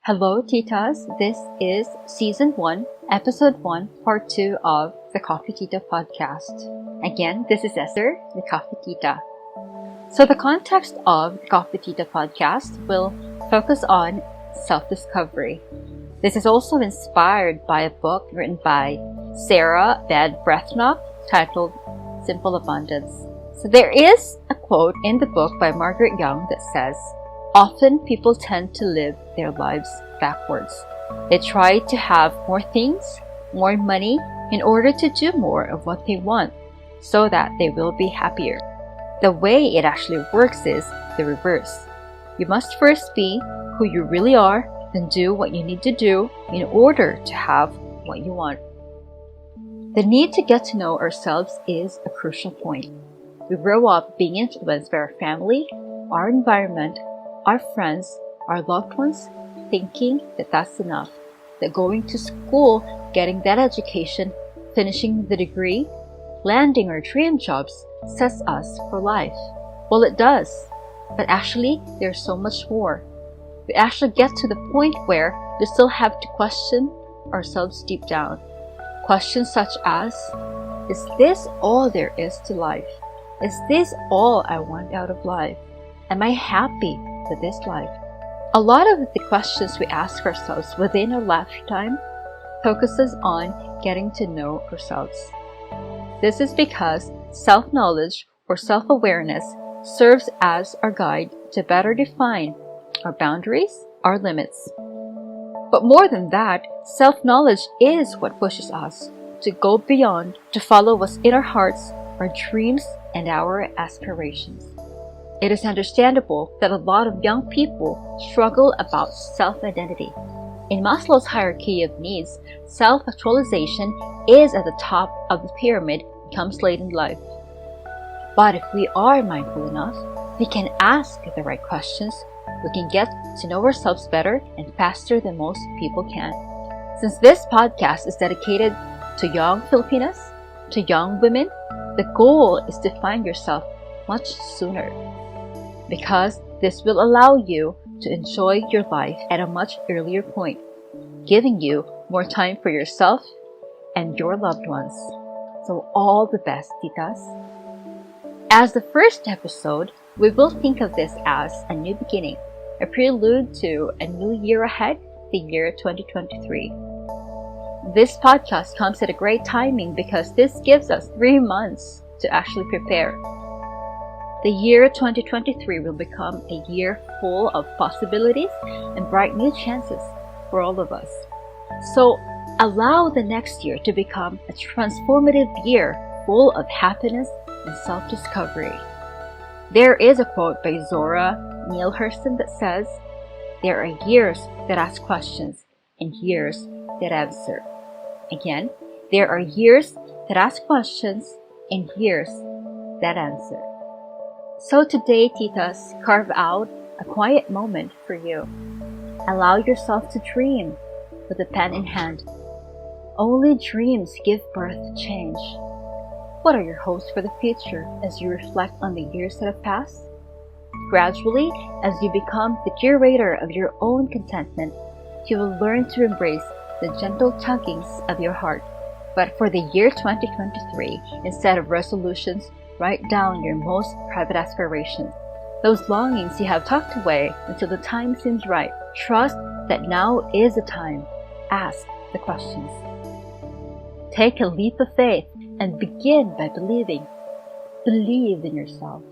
Hello, Titas. This is Season 1, Episode 1, Part 2 of the Coffee Tita podcast. Again, this is Esther, the Coffee Tita. So the context of the Coffee Tita podcast will focus on self-discovery. This is also inspired by a book written by Sarah Bed-Brethnock titled Simple Abundance. So there is a quote in the book by Margaret Young that says, "Often people tend to live their lives backwards. They try to have more things, more money, in order to do more of what they want, so that they will be happier. The way it actually works is the reverse. You must first be who you really are, then do what you need to do in order to have what you want." The need to get to know ourselves is a crucial point. We grow up being influenced by our family, our environment, our friends, our loved ones, thinking that that's enough, that going to school, getting that education, finishing the degree, landing our dream jobs sets us for life. Well, it does, but actually there's so much more. We actually get to the point where we still have to question ourselves deep down. Questions such as, is this all there is to life? Is this all I want out of life? Am I happy with this life? A lot of the questions we ask ourselves within our lifetime focuses on getting to know ourselves. This is because self-knowledge or self-awareness serves as our guide to better define our boundaries, our limits. But more than that, self-knowledge is what pushes us to go beyond, to follow what's in our hearts, our dreams, and our aspirations. It is understandable that a lot of young people struggle about self-identity. In Maslow's hierarchy of needs, self-actualization is at the top of the pyramid and comes late in life. But if we are mindful enough, we can ask the right questions, we can get to know ourselves better and faster than most people can. Since this podcast is dedicated to young Filipinas, to young women, the goal is to find yourself much sooner, because this will allow you to enjoy your life at a much earlier point, giving you more time for yourself and your loved ones. So all the best, Titas. As the first episode, we will think of this as a new beginning, a prelude to a new year ahead, the year 2023. This podcast comes at a great timing because this gives us 3 months to actually prepare. The year 2023 will become a year full of possibilities and bright new chances for all of us. So allow the next year to become a transformative year full of happiness and self-discovery. There is a quote by Zora Neale Hurston that says, "There are years that ask questions and years that answer." Again, there are years that ask questions and years that answer. So today, Titas, carve out a quiet moment for you. Allow yourself to dream with a pen in hand. Only dreams give birth to change. What are your hopes for the future as you reflect on the years that have passed? Gradually, as you become the curator of your own contentment, you will learn to embrace the gentle tuggings of your heart. But for the year 2023, instead of resolutions, write down your most private aspirations, those longings you have tucked away until the time seems right. Trust that now is the time. Ask the questions. Take a leap of faith and begin by believing. Believe in yourself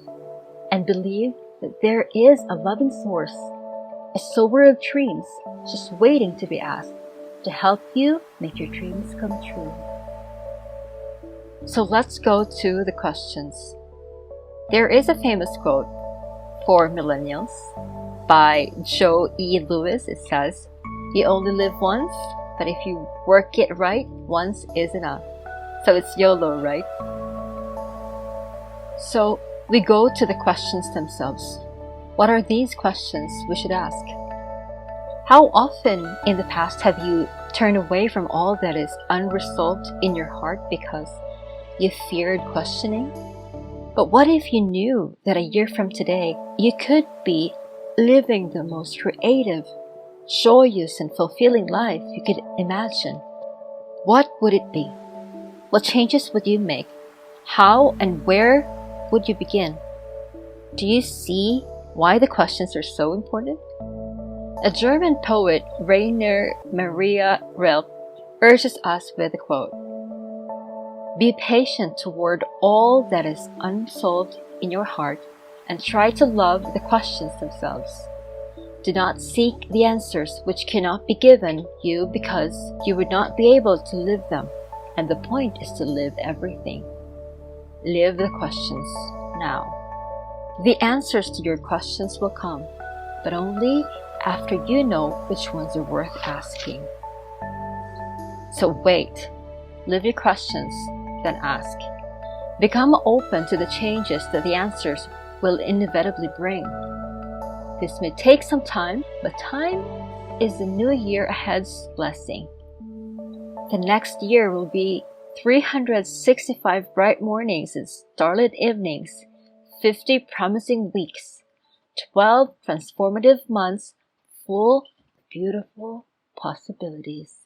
and believe that there is a loving source, a sower of dreams just waiting to be asked to help you make your dreams come true. So let's go to the questions. There is a famous quote for millennials by Joe E. Lewis. It says, "You only live once, but if you work it right, once is enough." So it's YOLO, right? So we go to the questions themselves. What are these questions we should ask? How often in the past have you turned away from all that is unresolved in your heart because you feared questioning? But what if you knew that a year from today, you could be living the most creative, joyous and fulfilling life you could imagine, what would it be? What changes would you make? How and where would you begin? Do you see why the questions are so important? A German poet, Rainer Maria Rilke, urges us with a quote, "Be patient toward all that is unsolved in your heart and try to love the questions themselves. Do not seek the answers which cannot be given you because you would not be able to live them, and the point is to live everything. Live the questions now. The answers to your questions will come, but only after you know which ones are worth asking. So wait, live your questions, then ask. Become open to the changes that the answers will inevitably bring. This may take some time, but time is the new year ahead's blessing. The next year will be 365 bright mornings and starlit evenings, 50 promising weeks, 12 transformative months full of beautiful possibilities."